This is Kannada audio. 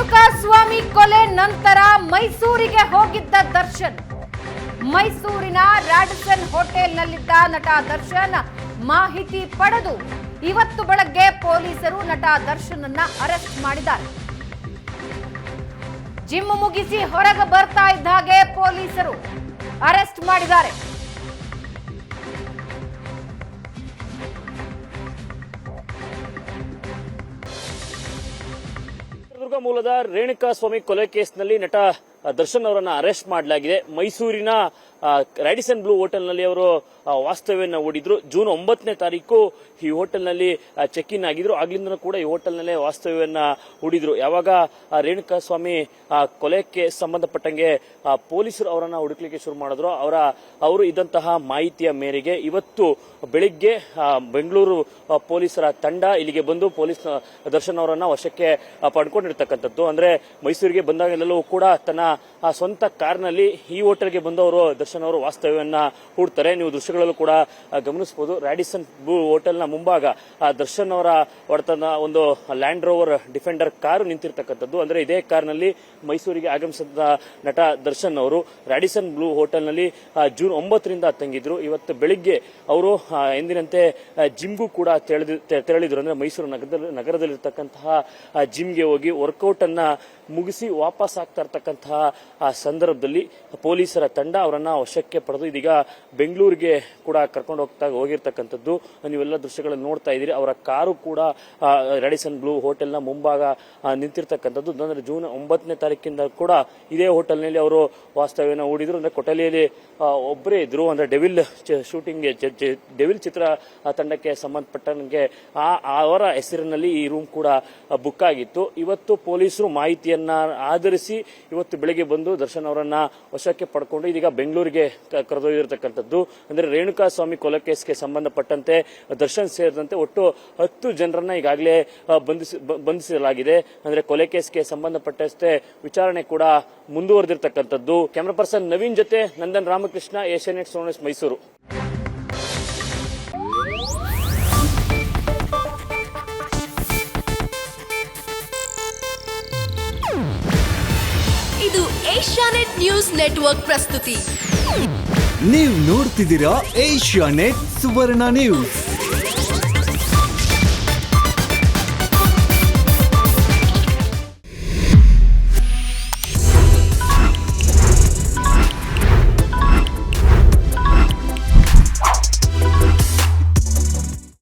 ರೇಣುಕಾಸ್ವಾಮಿ ಕೊಲೆ ನಂತರ ಮೈಸೂರಿಗೆ ಹೋಗಿದ್ದ ದರ್ಶನ್. ಮೈಸೂರಿನ ರಾಡಿಸನ್ ಹೋಟೆಲ್ನಲ್ಲಿದ್ದ ನಟ ದರ್ಶನ್ ಮಾಹಿತಿ ಪಡೆದು ಇವತ್ತು ಬೆಳಗ್ಗೆ ಪೊಲೀಸರು ನಟ ದರ್ಶನ್ ಅನ್ನ ಅರೆಸ್ಟ್ ಮಾಡಿದ್ದಾರೆ. ಜಿಮ್ ಮುಗಿಸಿ ಹೊರಗೆ ಬರ್ತಾ ಇದ್ದ ಹಾಗೆ ಪೊಲೀಸರು ಅರೆಸ್ಟ್ ಮಾಡಿದ್ದಾರೆ. ಚಿತ್ರದುರ್ಗ ಮೂಲದ ರೇಣುಕಾಸ್ವಾಮಿ ಕೊಲೆ ಕೇಸ್ನಲ್ಲಿ ನಟ ದರ್ಶನ್ ಅವರನ್ನ ಅರೆಸ್ಟ್ ಮಾಡಲಾಗಿದೆ. ಮೈಸೂರಿನ ರಾಡಿಸನ್ ಬ್ಲೂ ಹೋಟೆಲ್ನಲ್ಲಿ ಅವರು ವಾಸ್ತವ್ಯವನ್ನು ಹೂಡಿದ್ರು. ಜೂನ್ 9ನೇ ತಾರೀಕು ಈ ಹೋಟೆಲ್ನಲ್ಲಿ ಚೆಕ್ ಇನ್ ಆಗಿದ್ರು. ಆಗ್ಲಿಂದ ಕೂಡ ಈ ಹೋಟೆಲ್ನಲ್ಲೇ ವಾಸ್ತವ್ಯವನ್ನ ಹೂಡಿದ್ರು. ಯಾವಾಗ ರೇಣುಕಾಸ್ವಾಮಿ ಕೊಲೆಗೆ ಸಂಬಂಧಪಟ್ಟಂಗೆ ಪೊಲೀಸರು ಅವರನ್ನ ಹುಡುಕ್ಲಿಕ್ಕೆ ಶುರು ಮಾಡಿದ್ರು, ಅವರು ಇದ್ದಂತಹ ಮಾಹಿತಿಯ ಮೇರೆಗೆ ಇವತ್ತು ಬೆಳಿಗ್ಗೆ ಬೆಂಗಳೂರು ಪೊಲೀಸರ ತಂಡ ಇಲ್ಲಿಗೆ ಬಂದು ಪೊಲೀಸ್ ದರ್ಶನ್ ಅವರನ್ನ ವಶಕ್ಕೆ ಪಡ್ಕೊಂಡಿರ್ತಕ್ಕಂಥದ್ದು. ಅಂದ್ರೆ ಮೈಸೂರಿಗೆ ಬಂದಾಗಲೆಲ್ಲೂ ಕೂಡ ತನ್ನ ಸ್ವಂತ ಕಾರ್ನಲ್ಲಿ ಈ ಹೋಟೆಲ್ಗೆ ಬಂದವರು ದರ್ಶನ್ ಅವರು ವಾಸ್ತವ್ಯವನ್ನ ಹೂಡ್ತಾರೆ. ನೀವು ದೃಶ್ಯಗಳಲ್ಲೂ ಕೂಡ ಗಮನಿಸಬಹುದು. ರಾಡಿಸನ್ ಬ್ಲೂ ಹೋಟೆಲ್ನ ಮುಂಭಾಗ ದರ್ಶನ್ ಅವರ ಹೊರತನ ಒಂದು ಲ್ಯಾಂಡ್ ರೋವರ್ ಡಿಫೆಂಡರ್ ಕಾರು ನಿಂತಿರ್ತಕ್ಕಂಥದ್ದು. ಅಂದ್ರೆ ಇದೇ ಕಾರ್ನಲ್ಲಿ ಮೈಸೂರಿಗೆ ಆಗಮಿಸಿದ ನಟ ದರ್ಶನ್ ಅವರು ರಾಡಿಸನ್ ಬ್ಲೂ ಹೋಟೆಲ್ನಲ್ಲಿ ಜೂನ್ 9ರಿಂದ ತಂಗಿದ್ರು. ಇವತ್ತು ಬೆಳಿಗ್ಗೆ ಅವರು ಎಂದಿನಂತೆ ಜಿಮ್ಗೂ ಕೂಡ ತೆರಳಿದ್ರು. ಅಂದ್ರೆ ಮೈಸೂರು ನಗರದಲ್ಲಿರ್ತಕ್ಕಂತಹ ಜಿಮ್ಗೆ ಹೋಗಿ ವರ್ಕೌಟ್ ಅನ್ನ ಮುಗಿಸಿ ವಾಪಸ್ ಆಗ್ತಾ ಇರ್ತಕ್ಕಂತಹ ಸಂದರ್ಭದಲ್ಲಿ ಪೊಲೀಸರ ತಂಡ ಅವರನ್ನ ವಶಕ್ಕೆ ಪಡೆದು ಇದೀಗ ಬೆಂಗಳೂರಿಗೆ ಕೂಡ ಕರ್ಕೊಂಡು ಹೋಗಿರ್ತಕ್ಕಂಥದ್ದು. ನೀವೆಲ್ಲ ದೃಶ್ಯಗಳನ್ನು ನೋಡ್ತಾ ಇದ್ದೀರಿ. ಅವರ ಕಾರು ಕೂಡ ರಾಡಿಸನ್ ಬ್ಲೂ ಹೋಟೆಲ್ನ ಮುಂಭಾಗ ನಿಂತಿರ್ತಕ್ಕಂಥದ್ದು. ಅಂದ್ರೆ ಜೂನ್ 9ನೇ ತಾರೀಕಿಂದ ಕೂಡ ಇದೇ ಹೋಟೆಲ್ನಲ್ಲಿ ಅವರು ವಾಸ್ತವ್ಯನ ಹೂಡಿದ್ರು. ಅಂದ್ರೆ ಕೊಠಡಿಯಲ್ಲಿ ಒಬ್ಬರೇ ಇದ್ರು. ಅಂದ್ರೆ ಡೆವಿಲ್ ಚಿತ್ರ ತಂಡಕ್ಕೆ ಸಂಬಂಧಪಟ್ಟಂಗೆ ಅವರ ಹೆಸರಿನಲ್ಲಿ ಈ ರೂಮ್ ಕೂಡ ಬುಕ್ ಆಗಿತ್ತು. ಇವತ್ತು ಪೊಲೀಸರು ಮಾಹಿತಿಯನ್ನ ಆಧರಿಸಿ ಇವತ್ತು ಬೆಳಗ್ಗೆ ಬಂದು ದರ್ಶನ್ ಅವರನ್ನ ವಶಕ್ಕೆ ಪಡ್ಕೊಂಡು ಇದೀಗ ಬೆಂಗಳೂರಿಗೆ ಕರೆದೊಯ್ದಿರತಕ್ಕಂಥದ್ದು. ಅಂದ್ರೆ ರೇಣುಕಾಸ್ವಾಮಿ ಕೊಲೆ ಕೇಸ್ಗೆ ಸಂಬಂಧಪಟ್ಟಂತೆ ದರ್ಶನ್ ಸೇರಿದಂತೆ ಒಟ್ಟು 10 ಜನರನ್ನ ಈಗಾಗಲೇ ಬಂಧಿಸಲಾಗಿದೆ. ಅಂದ್ರೆ ಕೊಲೆ ಕೇಸ್ಗೆ ಸಂಬಂಧಪಟ್ಟಂತೆ ವಿಚಾರಣೆ ಕೂಡ ಮುಂದುವರೆದಿರ್ತಕ್ಕಂಥದ್ದು. ಕ್ಯಾಮರಾ ಪರ್ಸನ್ ನವೀನ್ ಜೊತೆ ನಂದನ್ ರಾಮಕೃಷ್ಣ, ಏಷ್ಯಾನೆಟ್ ನ್ಯೂಸ್, ಮೈಸೂರು. ಇದು ಏಷ್ಯಾನೆಟ್ ನ್ಯೂಸ್ ನೆಟ್ವರ್ಕ್ ಪ್ರಸ್ತುತಿ. ನೀವು ನೋಡ್ತಿದ್ದೀರಾ ಏಷ್ಯಾನೆಟ್ ಸುವರ್ಣ ನ್ಯೂಸ್.